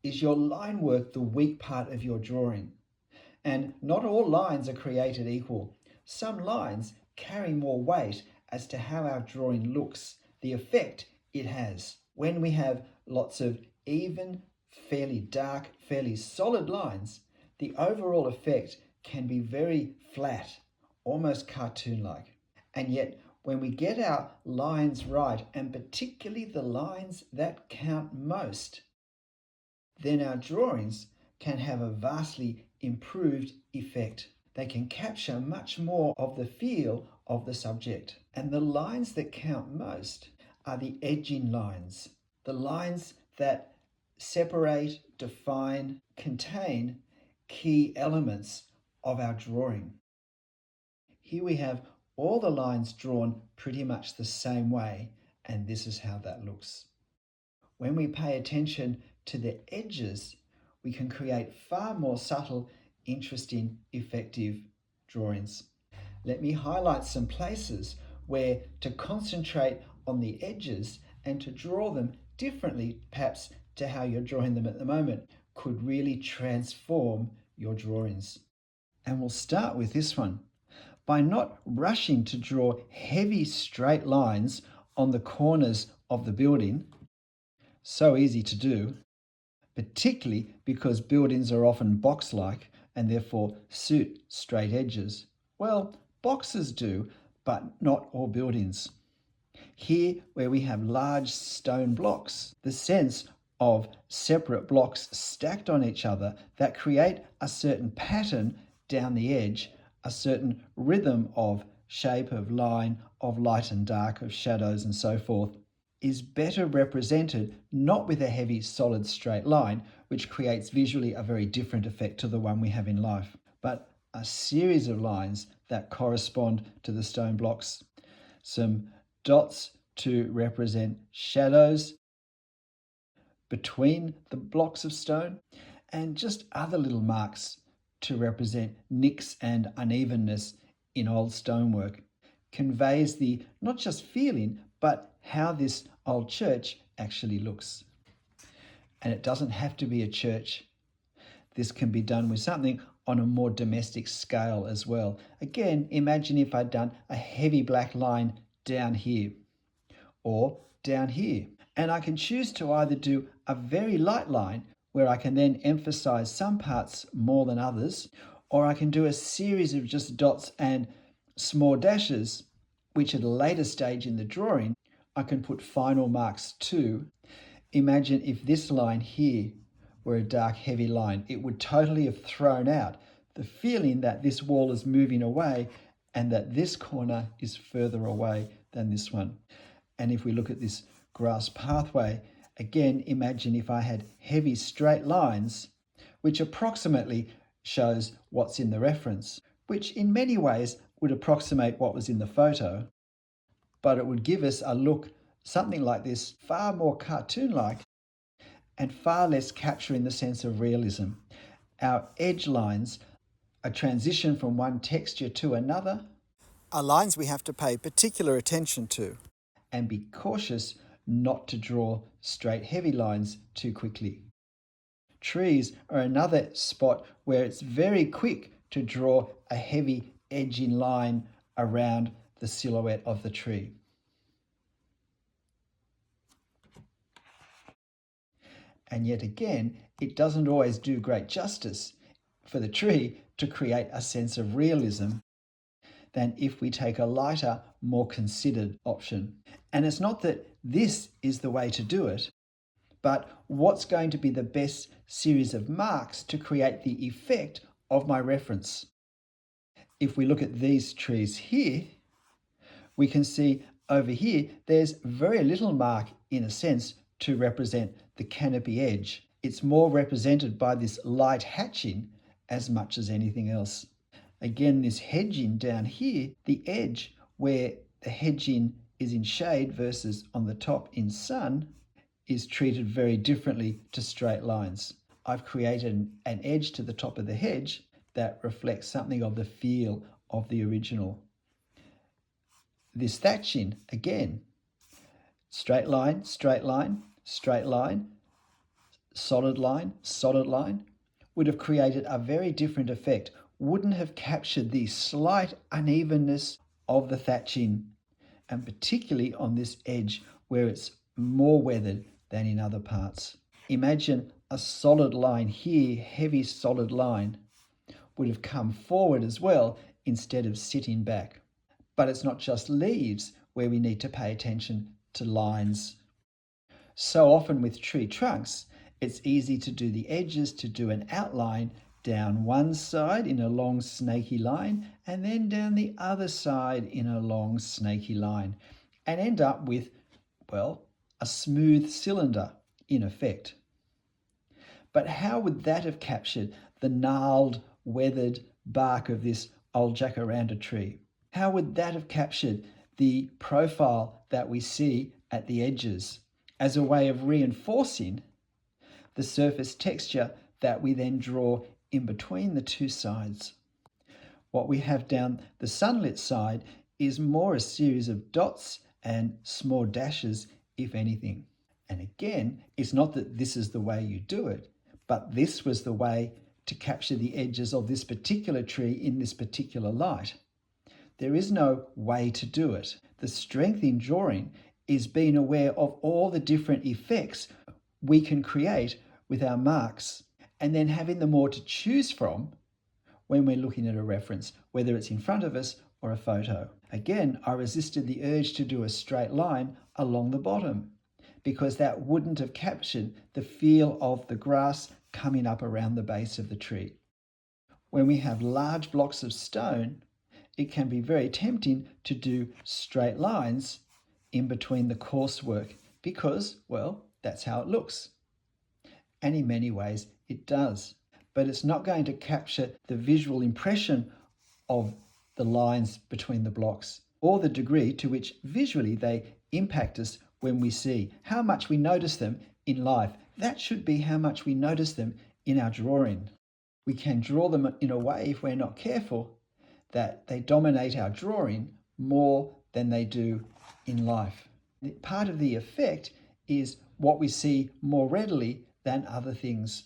Is your line work the weak part of your drawing? And not all lines are created equal. Some lines carry more weight as to how our drawing looks, the effect it has. When we have lots of even, fairly dark, fairly solid lines, the overall effect can be very flat, almost cartoon-like. And yet, when we get our lines right, and particularly the lines that count most, then our drawings can have a vastly improved effect. They can capture much more of the feel of the subject. And the lines that count most are the edging lines, the lines that separate, define, contain key elements of our drawing. Here we have all the lines drawn pretty much the same way, and this is how that looks. When we pay attention to the edges, we can create far more subtle, interesting, effective drawings. Let me highlight some places where to concentrate on the edges and to draw them differently, perhaps to how you're drawing them at the moment, could really transform your drawings. And we'll start with this one. By not rushing to draw heavy straight lines on the corners of the building, so easy to do, particularly because buildings are often box-like and therefore suit straight edges. Well, boxes do, but not all buildings. Here, where we have large stone blocks, the sense of separate blocks stacked on each other that create a certain pattern down the edge, a certain rhythm of shape, of line, of light and dark, of shadows and so forth, is better represented not with a heavy, solid, straight line, which creates visually a very different effect to the one we have in life, but a series of lines that correspond to the stone blocks. Some dots to represent shadows between the blocks of stone, and just other little marks to represent nicks and unevenness in old stonework. Conveys the not just feeling, but how this old church actually looks. And it doesn't have to be a church. This can be done with something on a more domestic scale as well. Again, imagine if I'd done a heavy black line down here or down here. And I can choose to either do a very light line where I can then emphasize some parts more than others, or I can do a series of just dots and small dashes, which at a later stage in the drawing, I can put final marks to. Imagine if this line here were a dark, heavy line, it would totally have thrown out the feeling that this wall is moving away and that this corner is further away than this one. And if we look at this grass pathway, again, imagine if I had heavy straight lines, which approximately shows what's in the reference, which in many ways would approximate what was in the photo, but it would give us a look, something like this, far more cartoon-like and far less capturing the sense of realism. Our edge lines, a transition from one texture to another, are lines we have to pay particular attention to and be cautious not to draw straight heavy lines too quickly. Trees are another spot where it's very quick to draw a heavy edging line around the silhouette of the tree. And yet again, it doesn't always do great justice for the tree to create a sense of realism than if we take a lighter, more considered option. And it's not that this is the way to do it, but what's going to be the best series of marks to create the effect of my reference. If we look at these trees here, we can see over here there's very little mark, in a sense, to represent the canopy edge. It's more represented by this light hatching as much as anything else. Again, this hedging down here, the edge where the hedging is in shade versus on the top in sun, is treated very differently to straight lines. I've created an edge to the top of the hedge that reflects something of the feel of the original. This thatching, again, straight line, straight line, straight line, solid line, would have created a very different effect, wouldn't have captured the slight unevenness of the thatching, and particularly on this edge where it's more weathered than in other parts. Imagine a solid line here, heavy solid line, would have come forward as well instead of sitting back. But it's not just leaves where we need to pay attention to lines. So often with tree trunks, it's easy to do the edges, to do an outline down one side in a long snaky line and then down the other side in a long snaky line and end up with, well, a smooth cylinder in effect. But how would that have captured the gnarled, weathered bark of this old jacaranda tree? How would that have captured the profile that we see at the edges as a way of reinforcing the surface texture that we then draw in between the two sides? What we have down the sunlit side is more a series of dots and small dashes, if anything. And again, it's not that this is the way you do it, but this was the way to capture the edges of this particular tree in this particular light. There is no way to do it. The strength in drawing is being aware of all the different effects we can create with our marks and then having them more to choose from when we're looking at a reference, whether it's in front of us or a photo. Again, I resisted the urge to do a straight line along the bottom because that wouldn't have captured the feel of the grass coming up around the base of the tree. When we have large blocks of stone, it can be very tempting to do straight lines in between the coarse work because, well, that's how it looks. And in many ways it does. But it's not going to capture the visual impression of the lines between the blocks or the degree to which visually they impact us when we see how much we notice them in life. That should be how much we notice them in our drawing. We can draw them in a way, if we're not careful, that they dominate our drawing more than they do in life. Part of the effect is what we see more readily than other things.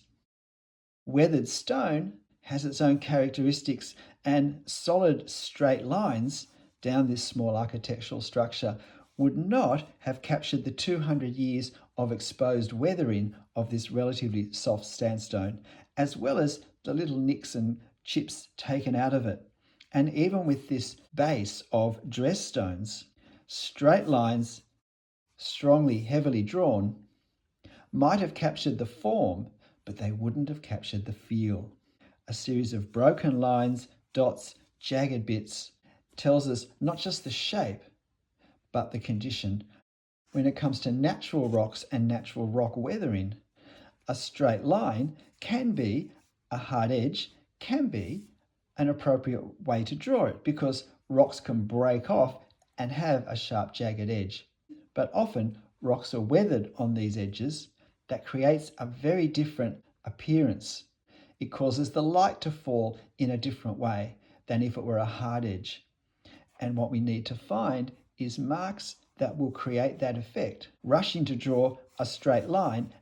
Weathered stone has its own characteristics, and solid straight lines down this small architectural structure would not have captured the 200 years of exposed weathering of this relatively soft sandstone, as well as the little nicks and chips taken out of it. And even with this base of dress stones, straight lines, strongly, heavily drawn, might have captured the form, but they wouldn't have captured the feel. A series of broken lines, dots, jagged bits tells us not just the shape, but the condition. When it comes to natural rocks and natural rock weathering, a straight line can be a hard edge, can be an appropriate way to draw it because rocks can break off and have a sharp, jagged edge. But often rocks are weathered on these edges. That creates a very different appearance. It causes the light to fall in a different way than if it were a hard edge. And what we need to find is marks that will create that effect. Rushing to draw a straight line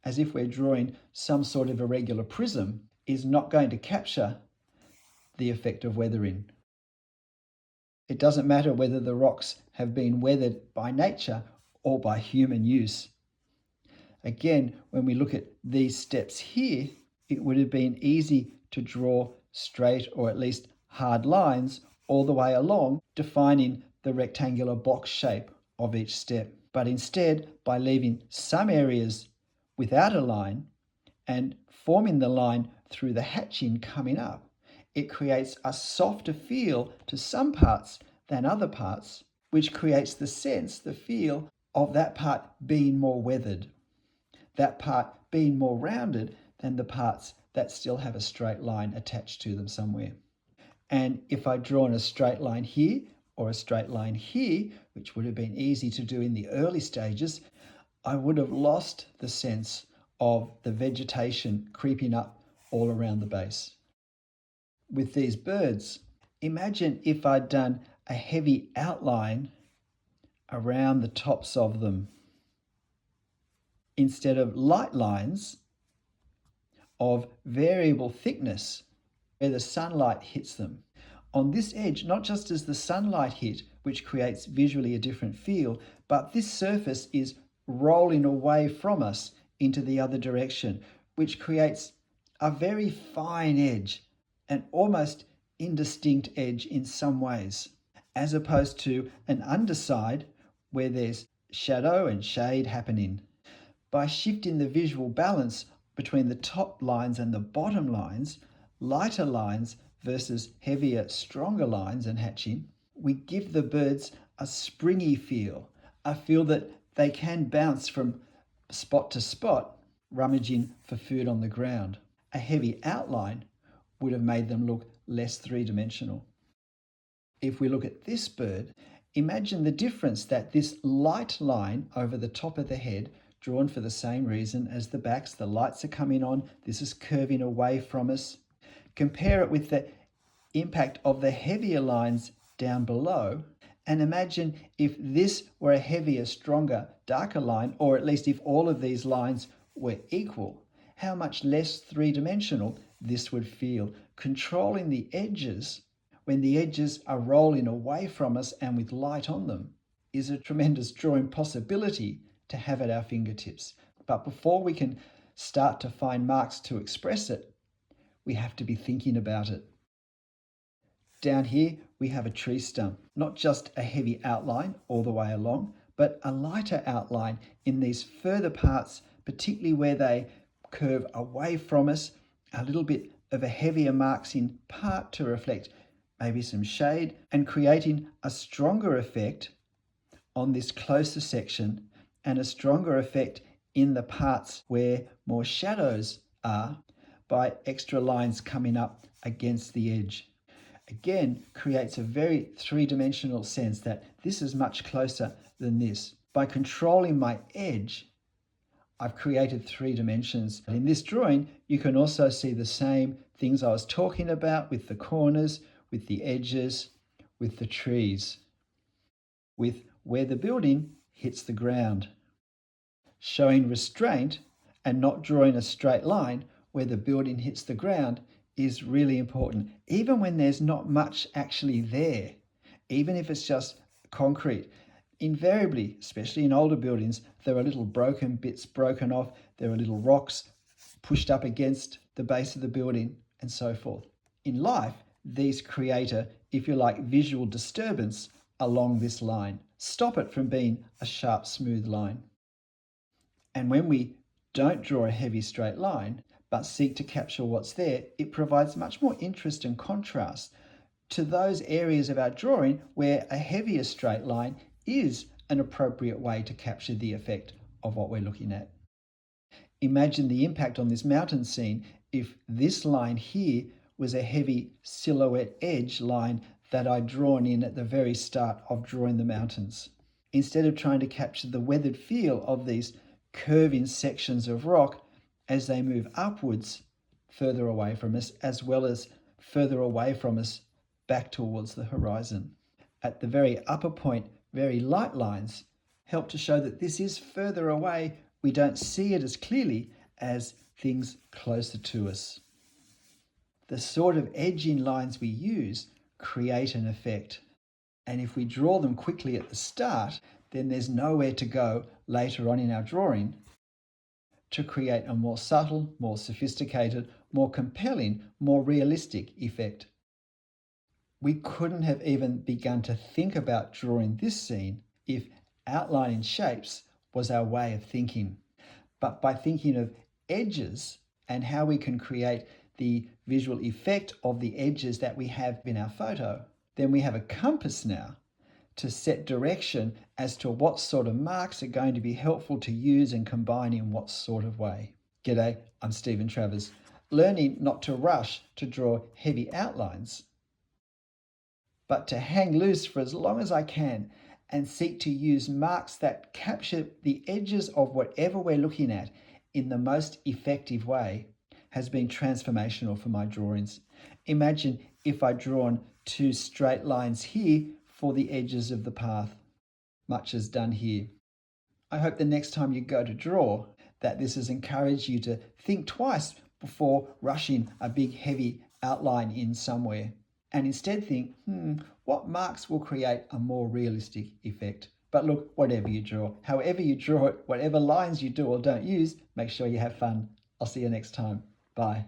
as if we're drawing some sort of irregular prism is not going to capture the effect of weathering. It doesn't matter whether the rocks have been weathered by nature or by human use. Again, when we look at these steps here, it would have been easy to draw straight or at least hard lines all the way along, defining the rectangular box shape of each step. But instead, by leaving some areas without a line and forming the line through the hatching coming up, it creates a softer feel to some parts than other parts, which creates the sense, the feel of that part being more weathered, that part being more rounded than the parts that still have a straight line attached to them somewhere. And if I'd drawn a straight line here or a straight line here, which would have been easy to do in the early stages, I would have lost the sense of the vegetation creeping up all around the base. With these birds, imagine if I'd done a heavy outline around the tops of them instead of light lines of variable thickness where the sunlight hits them. On this edge, not just does the sunlight hit, which creates visually a different feel, but this surface is rolling away from us into the other direction, which creates a very fine edge, an almost indistinct edge in some ways, as opposed to an underside where there's shadow and shade happening. By shifting the visual balance between the top lines and the bottom lines, lighter lines versus heavier, stronger lines and hatching, we give the birds a springy feel, a feel that they can bounce from spot to spot, rummaging for food on the ground. A heavy outline would have made them look less three-dimensional. If we look at this bird, imagine the difference that this light line over the top of the head, drawn for the same reason as the backs, the lights are coming on, this is curving away from us. Compare it with the impact of the heavier lines down below, and imagine if this were a heavier, stronger, darker line, or at least if all of these lines were equal, how much less three-dimensional this would feel. Controlling the edges when the edges are rolling away from us and with light on them is a tremendous drawing possibility to have at our fingertips. But before we can start to find marks to express it, we have to be thinking about it. Down here we have a tree stump, not just a heavy outline all the way along, but a lighter outline in these further parts, particularly where they curve away from us, a little bit of a heavier marks in part to reflect maybe some shade, and creating a stronger effect on this closer section and a stronger effect in the parts where more shadows are by extra lines coming up against the edge. Again, creates a very three-dimensional sense that this is much closer than this. By controlling my edge, I've created 3 dimensions. In this drawing, you can also see the same things I was talking about with the corners, with the edges, with the trees, with where the building hits the ground. Showing restraint and not drawing a straight line where the building hits the ground is really important, even when there's not much actually there, even if it's just concrete. Invariably, especially in older buildings, there are little broken bits broken off, there are little rocks pushed up against the base of the building, and so forth. In life, these create a, if you like, visual disturbance along this line. Stop it from being a sharp, smooth line. And when we don't draw a heavy straight line, but seek to capture what's there, it provides much more interest and contrast to those areas of our drawing where a heavier straight line is an appropriate way to capture the effect of what we're looking at. Imagine the impact on this mountain scene if this line here was a heavy silhouette edge line that I'd drawn in at the very start of drawing the mountains. Instead of trying to capture the weathered feel of these curving sections of rock as they move upwards further away from us, as well as further away from us back towards the horizon. At the very upper point, very light lines help to show that this is further away. We don't see it as clearly as things closer to us. The sort of edging lines we use create an effect. And if we draw them quickly at the start, then there's nowhere to go later on in our drawing to create a more subtle, more sophisticated, more compelling, more realistic effect. We couldn't have even begun to think about drawing this scene if outlining shapes was our way of thinking. But by thinking of edges and how we can create the visual effect of the edges that we have in our photo, then we have a compass now to set direction as to what sort of marks are going to be helpful to use and combine in what sort of way. G'day, I'm Stephen Travers. Learning not to rush to draw heavy outlines, but to hang loose for as long as I can and seek to use marks that capture the edges of whatever we're looking at in the most effective way has been transformational for my drawings. Imagine if I'd drawn 2 straight lines here for the edges of the path, much as done here. I hope the next time you go to draw that this has encouraged you to think twice before rushing a big heavy outline in somewhere. And instead think, what marks will create a more realistic effect? But look, whatever you draw, however you draw it, whatever lines you do or don't use, make sure you have fun. I'll see you next time. Bye.